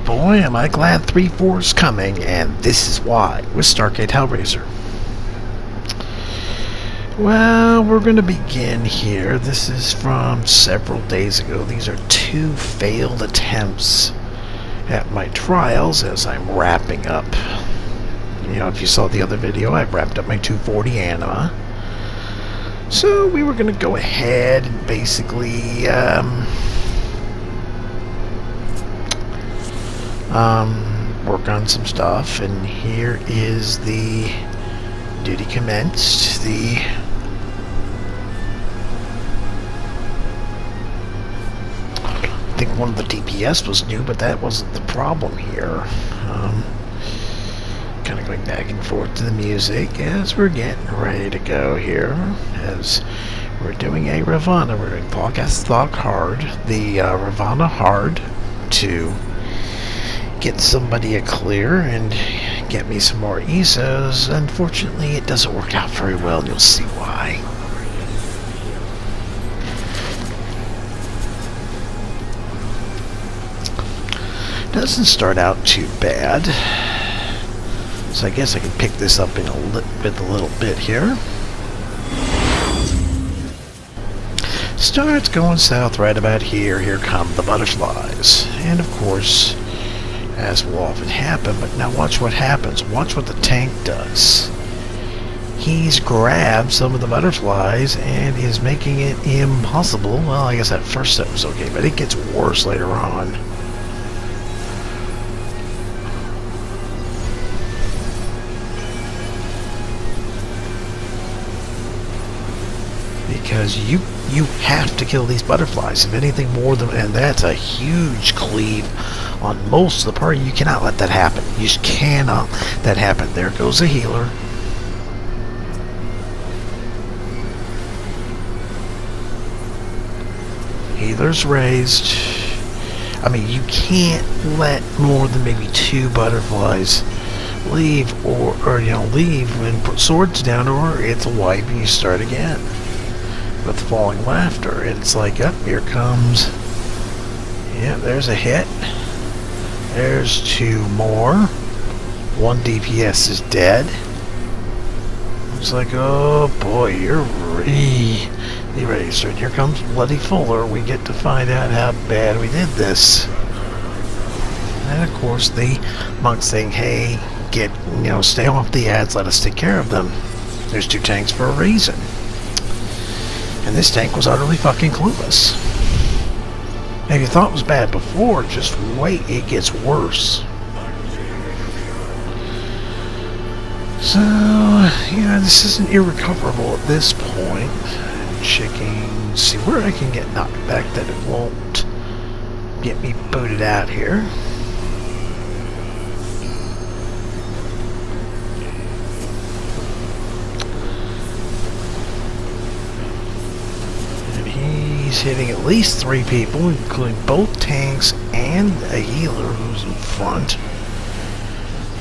boy, am I glad 3-4 is coming, and this is why, with Stargate Hellraiser. Well, we're going to begin here. This is from several days ago. These are 2 failed attempts at my trials as I'm wrapping up. You know, if you saw the other video, I wrapped up my 240 anima. So we were going to go ahead and basically work on some stuff, and here is the duty commenced. I think one of the DPS was new, but that wasn't the problem here. Kind of going back and forth to the music as we're getting ready to go here, as we're doing a Ravana. We're doing Thog Hard, the Ravana Hard, to get somebody a clear and get me some more ESOs. Unfortunately, it doesn't work out very well, and you'll see why. Doesn't start out too bad, so I guess I can pick this up in a little bit here. Starts going south right about here. Here come the butterflies, and of course, as will often happen. But now watch what happens. Watch what the tank does. He's grabbed some of the butterflies and is making it impossible. Well, I guess that first step was okay, but it gets worse later on. Because you have to kill these butterflies. If anything more than, and that's a huge cleave on most of the party. You cannot let that happen. You just cannot let that happen. There goes the healer. Healer's raised. I mean, you can't let more than maybe 2 butterflies leave, or you know, leave and put swords down, or it's a wipe and you start again with falling laughter. And it's like, up here comes, yeah, there's a hit, there's 2 more, 1 DPS is dead. It's like, oh boy, you're really ready. So here comes Bloody Fuller. We get to find out how bad we did this. And of course the monk saying, hey, stay off the ads, let us take care of them. There's 2 tanks for a reason. And this tank was utterly fucking clueless. Now, if you thought it was bad before, just wait, it gets worse. So, yeah, this isn't irrecoverable at this point. Checking, see where I can get knocked back that it won't get me booted out here. He's hitting at least 3 people, including both tanks and a healer who's in front.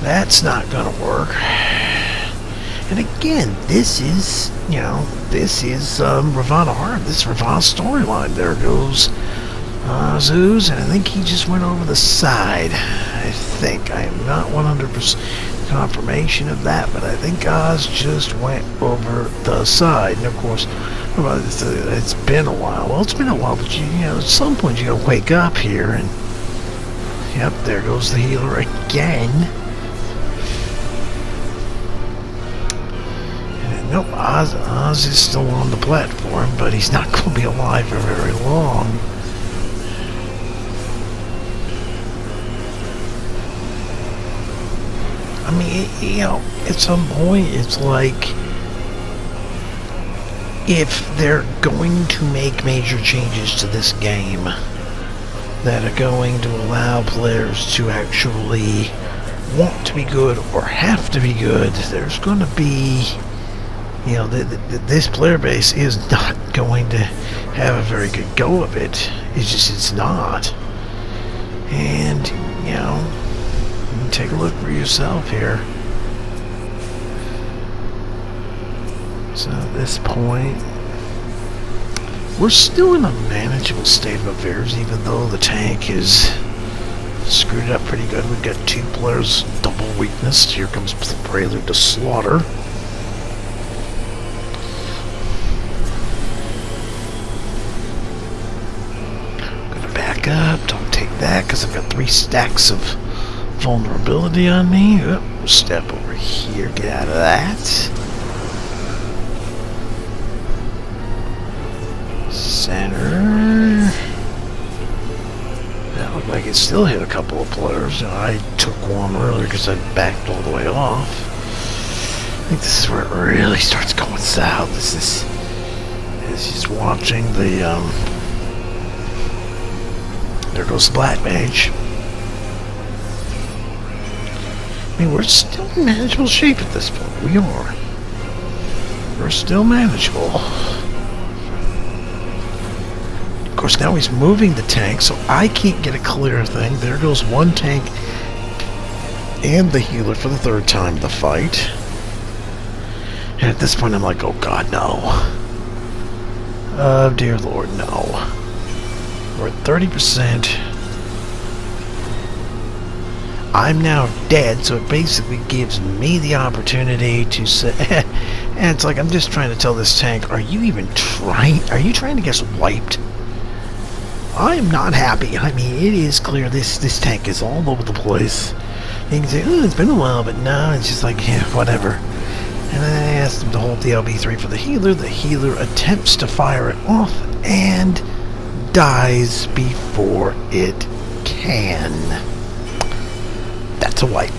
That's not gonna work. And again, this is, Ravana Hard. This is Ravana's storyline. There goes Zeus, and I think he just went over the side. I think. I am not 100% confirmation of that, but I think Oz just went over the side. And of course, it's been a while. Well, it's been a while, but at some point you gotta wake up here. And yep, there goes the healer again. And nope, Oz is still on the platform, but he's not going to be alive for very long. I mean, at some point, it's like, if they're going to make major changes to this game that are going to allow players to actually want to be good or have to be good, there's going to be, this player base is not going to have a very good go of it. It's not. And, you can take a look for yourself here. So at this point, we're still in a manageable state of affairs, even though the tank is Screwed it up pretty good. We've got 2 players, double weakness. Here comes Prelude to Slaughter. Gonna back up. Don't take that because I've got 3 stacks of vulnerability on me. Oh, step over here. Get out of that. Center. That looked like it still hit a couple of players. I took one earlier because I backed all the way off. I think this is where it really starts going south. This is just watching the there goes the Black Mage. I mean, we're still in manageable shape at this point. We are. We're still manageable. Of course, now he's moving the tank, so I can't get a clear thing. There goes one tank and the healer for the 3rd time of the fight. And at this point, I'm like, oh god, no. Oh, dear lord, no. We're at 30%. I'm now dead, so it basically gives me the opportunity to say... and it's like, I'm just trying to tell this tank, are you even trying... Are you trying to get us wiped? I am not happy. I mean, it is clear this tank is all over the place. You can say, oh, it's been a while, but no, it's just like, yeah, whatever. And then I asked him to hold the LB3 for the healer. The healer attempts to fire it off and dies before it can. That's a wipe.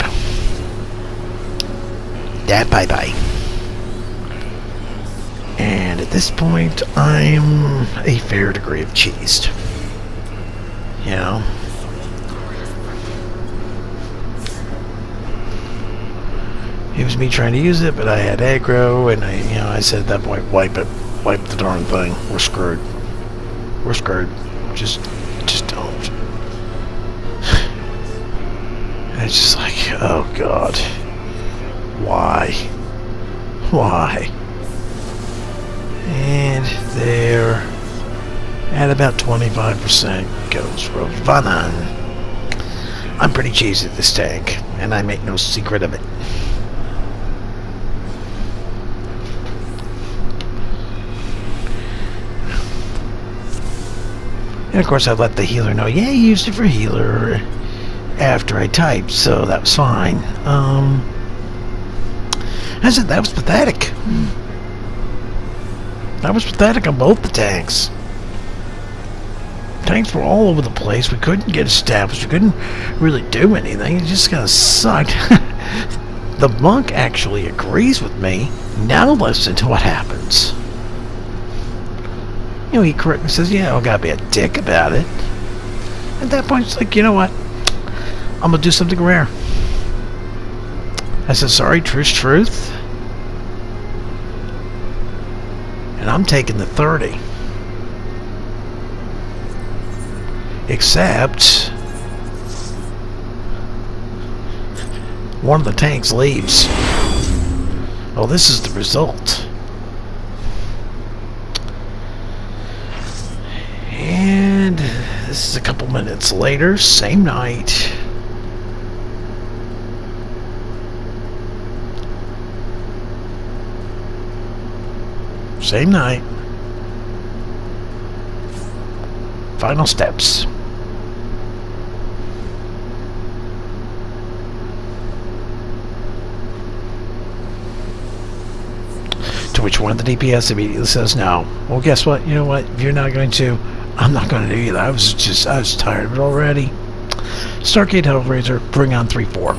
That bye-bye. And at this point, I'm a fair degree of cheesed. You know? It was me trying to use it, but I had aggro, and I said at that point, wipe it. Wipe the darn thing. We're screwed. We're screwed. Just don't. And it's just like, oh god. Why? Why? And there, at about 25% goes Ravana. I'm pretty cheesy at this tank, and I make no secret of it. And of course I let the healer know, yeah, you used it for healer after I typed, so that was fine. I said that was pathetic. That was pathetic on both the tanks. Tanks were all over the place. We couldn't get established. We couldn't really do anything. It just kind of sucked. The monk actually agrees with me. Now listen to what happens. He correctly says, yeah, I gotta be a dick about it. At that point, it's like, you know what? I'm gonna do something rare. I said, sorry, truth. And I'm taking the 30. Except one of the tanks leaves. Oh, this is the result. And this is a couple minutes later, same night. Same night. Final steps. To which one of the DPS immediately says no. Well, guess what? You know what? If you're not going to, I'm not going to do either. I was tired of it already. Stargate Hellraiser, bring on 3-4.